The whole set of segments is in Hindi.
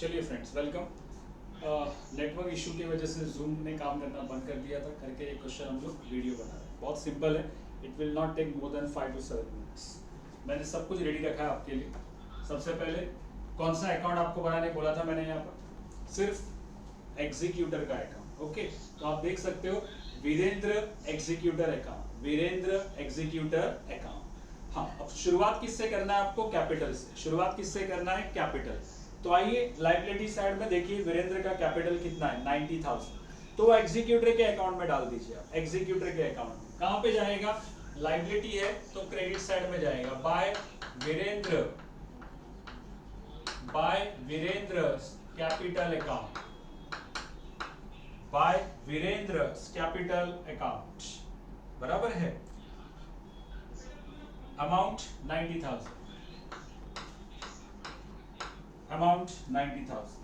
चलिए फ्रेंड्स, वेलकम। नेटवर्क इशू की वजह से जूम ने काम करना बंद कर दिया था। करके एक क्वेश्चन हम लोग वीडियो बना रहे हैं। बहुत सिंपल है। It will not take more than 5 to 7 minutes. मैंने सब कुछ रेडी रखा है आपके लिए। सबसे पहले कौन सा अकाउंट आपको बनाने बोला था मैंने यहाँ पर? सिर्फ एग्जीक्यूटर का अकाउंट। ओके, तो आप देख सकते हो Virendra executor account, Virendra executor account. हाँ, अब शुरुआत किससे करना है आपको? कैपिटल से। शुरुआत किससे करना है? कैपिटल। तो आइए लाइबिलिटी साइड में देखिए, वीरेंद्र का कैपिटल कितना है? 90,000। तो वो एग्जीक्यूटर के अकाउंट में डाल दीजिए आप। एग्जीक्यूटर के अकाउंट में कहां पे जाएगा? लाइबिलिटी है तो क्रेडिट साइड में जाएगा। By Virendra, by Virendra capital account, by Virendra capital account बराबर है अमाउंट 90,000, अमाउंट 90,000।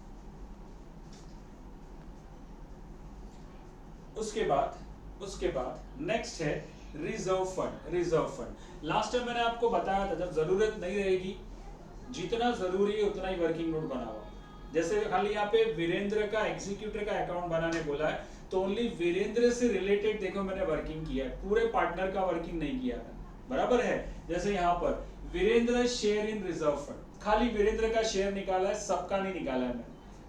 उसके बाद नेक्स्ट है reserve fund. Reserve fund last time मैंने आपको बताया था, जब जरूरत नहीं रहेगी, जितना जरूरी है उतना ही वर्किंग नोट बनाओ। जैसे खाली यहाँ पे वीरेंद्र का एग्जीक्यूटर का अकाउंट बनाने बोला है, तो ओनली वीरेंद्र से रिलेटेड देखो मैंने वर्किंग किया है, पूरे पार्टनर का वर्किंग नहीं किया है। बराबर है। जैसे यहाँ पर Virendra share in reserve fund, खाली वीरेंद्र का शेयर निकाला है, सबका नहीं निकाला है मैंने।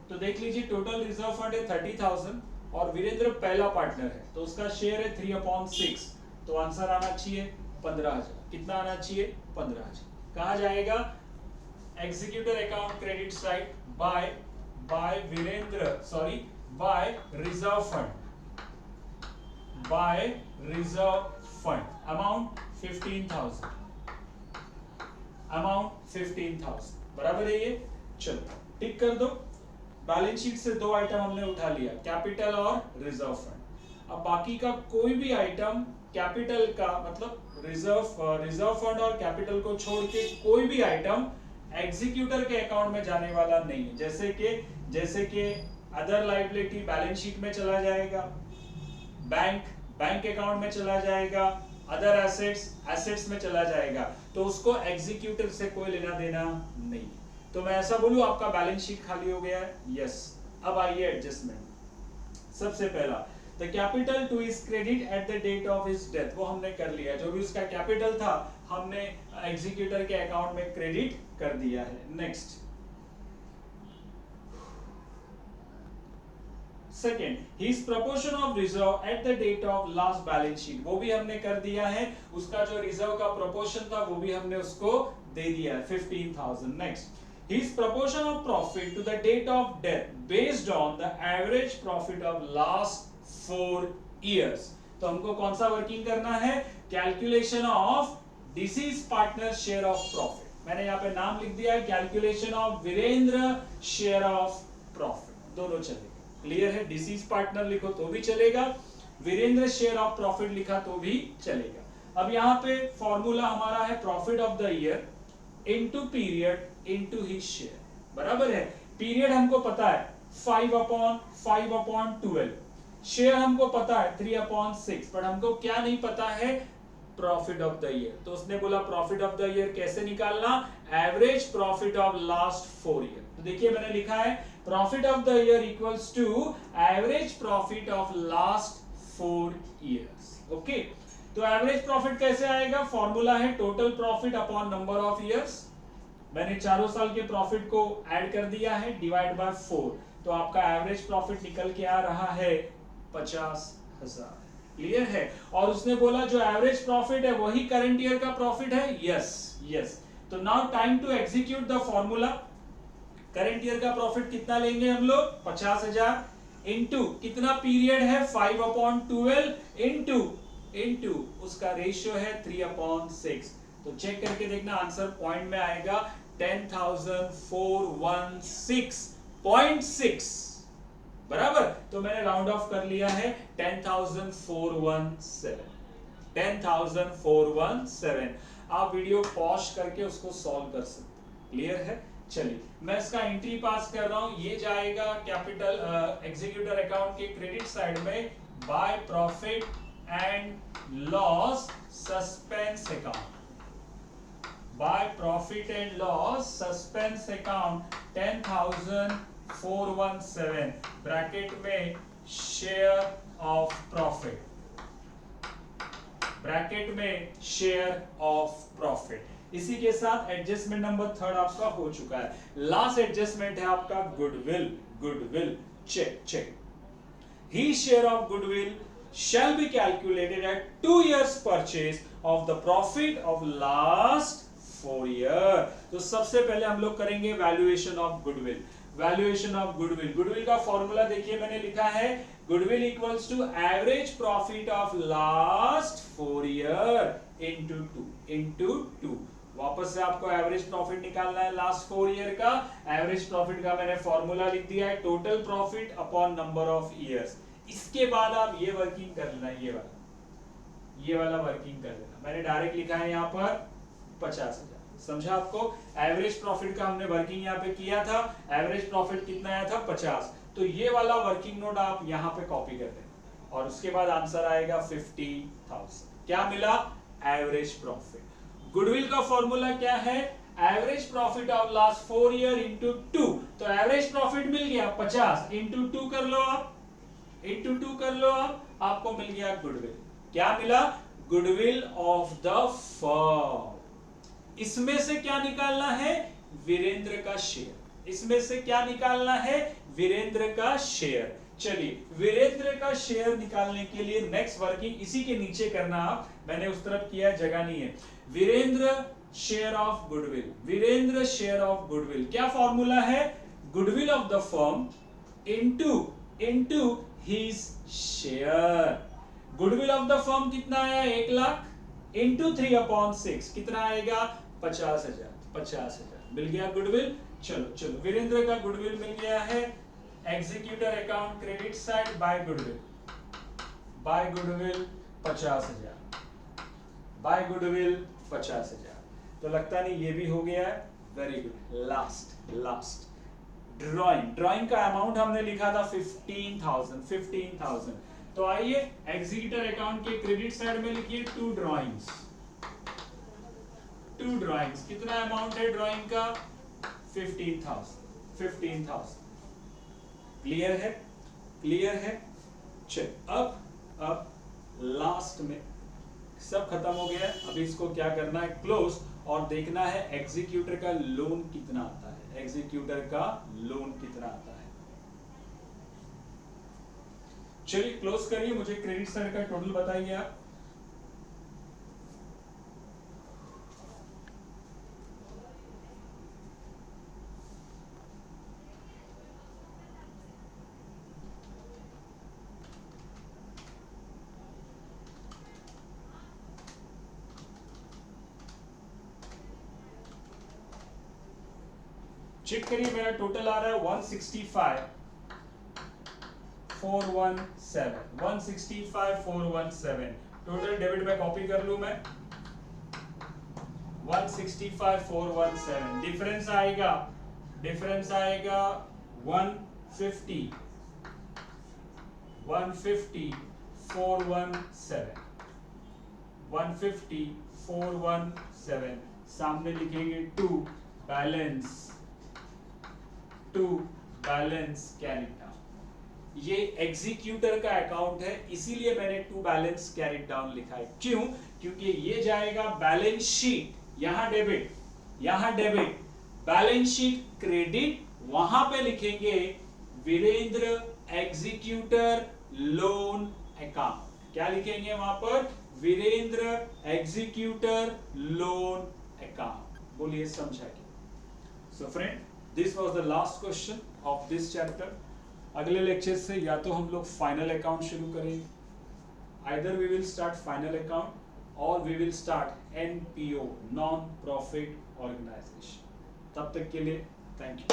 तो देख लीजिए टोटल रिजर्व फंड है 30,000 और वीरेंद्र पहला पार्टनर है तो उसका शेयर है 3/6। तो आंसर आना चाहिए 15,000। कितना आना चाहिए? 15,000। कहा जाएगा? Executor account credit side by Virendra, sorry by reserve fund, by reserve fund amount 15,000, amount 15,000 बराबर है ये। चलो टिक कर दो। बैलेंस शीट से दो आइटम हमने उठा लिया, कैपिटल और रिजर्व फंड। अब बाकी का कोई भी आइटम कैपिटल का मतलब रिजर्व फंड और कैपिटल को छोड़ के कोई भी आइटम एग्जीक्यूटर के अकाउंट में जाने वाला नहीं है। जैसे कि अदर लायबिलिटी बैलेंस शीट में चला जाएगा, बैंक अकाउंट में चला जाएगा, अदर एसेट्स में चला जाएगा, तो उसको एग्जीक्यूटर से कोई लेना देना नहीं। तो मैं ऐसा बोलूं आपका बैलेंस शीट खाली हो गया है? यस। अब आइए एडजस्टमेंट। सबसे पहला the capital to his credit at the date of his death, वो हमने कर लिया। जो भी उसका कैपिटल था हमने एग्जीक्यूटर के अकाउंट में क्रेडिट कर दिया है। Next second, his proportion of reserve at the date of last balance sheet, वो भी हमने कर दिया है। उसका जो रिजर्व का प्रोपोर्शन था वो भी हमने उसको दे दिया है 15,000। Next, his proportion of profit to the date of death based on the average profit of last 4 years। तो हमको कौन सा वर्किंग करना है? Calculation of deceased partner share of profit. मैंने यहाँ पे नाम लिख दिया है, calculation of Virendra share of profit. दोनों चलेगा। क्लियर है? डिसीज पार्टनर लिखो तो भी चलेगा, वीरेंद्र शेयर ऑफ प्रॉफिट लिखा तो भी चलेगा। अब यहाँ पे फॉर्मूला हमारा है profit of the year into period into his share. बराबर है। पीरियड हमको पता है 5/5/12, शेयर हमको पता है 3/6, पर हमको क्या नहीं पता है? Profit of the year. तो उसने बोला प्रॉफिट ऑफ द ईयर कैसे निकालना? Average profit of last 4 year. तो देखिए मैंने लिखा है profit of the year equals to average profit of last 4 years. Okay, तो एवरेज प्रॉफिट कैसे आएगा? फॉर्मूला है total profit upon number of years. मैंने चारों साल के प्रॉफिट को ऐड कर दिया है, डिवाइड बाय 4। तो आपका एवरेज प्रॉफिट निकल के आ रहा है 50,000। क्लियर है? और उसने बोला जो एवरेज प्रॉफिट है वही करंट ईयर का प्रॉफिट है। यस। तो now time to execute the formula. Current year का प्रॉफिट कितना लेंगे हम लोग? 50,000 इनटू कितना पीरियड है? 5/12 इनटू उसका रेशियो है 3/6। तो चेक करके देखना, आंसर पॉइंट में आएगा 10,416.6 बराबर। तो मैंने राउंड ऑफ कर लिया है 10,417, 10,417। आप वीडियो पॉज करके उसको सॉल्व कर सकते। क्लियर है? चलिए मैं इसका एंट्री पास कर रहा हूं। ये जाएगा कैपिटल एग्जीक्यूटर अकाउंट के क्रेडिट साइड में by profit and loss suspense account, by profit and loss suspense account 10,417 417 bracket में शेयर ऑफ प्रॉफिट, ब्रैकेट में शेयर ऑफ प्रॉफिट। इसी के साथ एडजस्टमेंट नंबर 3 आपका हो चुका है। लास्ट एडजस्टमेंट है आपका goodwill. Goodwill check check. His share of goodwill shall be calculated at 2 years purchase of the profit of last 4 year। तो सबसे पहले हम लोग करेंगे valuation of goodwill. Valuation of goodwill, goodwill का फॉर्मूला देखिए मैंने लिखा है, goodwill equals to average profit of last 4 year into 2। वापस से आपको एवरेज प्रॉफिट निकालना है लास्ट 4 ईयर का। एवरेज प्रॉफिट का मैंने फॉर्मूला लिख दिया है, total profit upon number of years. इसके बाद आप ये वर्किंग कर लेना, ये वाला वर्किंग कर लेना। मैंने डायरेक्ट लिखा है यहाँ पर 50,000। समझा आपको? एवरेज प्रॉफिट का हमने वर्किंग यहाँ पे किया था, एवरेज प्रॉफिट कितना आया था 50। तो ये वाला वर्किंग नोट आप यहाँ पे कॉपी कर देना और उसके बाद आंसर आएगा 50,000। क्या मिला? Average profit. गुडविल का फॉर्मूला क्या है? Average profit of last 4 year into 2। तो एवरेज प्रॉफिट मिल गया 50, इनटू 2 कर लो आप, इनटू 2 कर लो आप, आपको मिल गया गुडविल। क्या मिला? Goodwill of the firm. इसमें से क्या निकालना है? वीरेंद्र का शेयर। इसमें से क्या निकालना है? वीरेंद्र का शेयर। चलिए, वीरेंद्र का शेयर निकालने के लिए नेक्स्ट वर्किंग इसी के नीचे करना आप, मैंने उस तरफ किया, जगह नहीं है। Virendra share of goodwill, Virendra share of goodwill. क्या फॉर्मूला है? Goodwill of the firm into his share. Goodwill of the firm कितना आया? 1 लाख इनटू 3/6 कितना आएगा? 50,000। 50,000 मिल गया गुडविल। चलो चलो, वीरेंद्र का गुडविल मिल गया है। Executor account credit side by goodwill, by goodwill 50,000, by goodwill 50,000। तो लगता नहीं ये भी हो गया है। Very good. लास्ट ड्राइंग का अमाउंट हमने लिखा था 15,000। तो आइए एग्जीक्यूटर अकाउंट के क्रेडिट साइड में लिखिए 2 ड्राइंग्स। कितना अमाउंट है ड्राइंग का? 15,000। क्लियर है। चल, अब लास्ट में सब खत्म हो गया। अभी इसको क्या करना है? क्लोज, और देखना है एग्जीक्यूटर का लोन कितना आता है। एग्जीक्यूटर का लोन कितना आता है? चलिए क्लोज करिए, मुझे क्रेडिट साइड का टोटल बताइए आप। चेक करिए, मेरा टोटल आ रहा है 165,417। 165,417 टोटल डेबिट में कॉपी कर लूं मैं। 165,417 डिफरेंस आएगा 150,417। 150,417 सामने लिखेंगे 2 बैलेंस कैरिड डाउन। ये एग्जीक्यूटर का अकाउंट है, इसीलिए मैंने 2 बैलेंस कैरिड डाउन लिखा है। क्यों? क्योंकि ये जाएगा बैलेंस शीट, यहां डेबिट, बैलेंस शीट क्रेडिट, वहां पे लिखेंगे वीरेंद्र एग्जीक्यूटर लोन अकाउंट। क्या लिखेंगे वहां पर? Virendra executor loan account. बोलिए समझा क्या? So friend, this was the last question of this chapter. अगले लेक्चर से या तो हम लोग फाइनल अकाउंट शुरू करेंगे, either we will start final account और we will start NPO, non profit organisation. तब तक के लिए थैंक यू।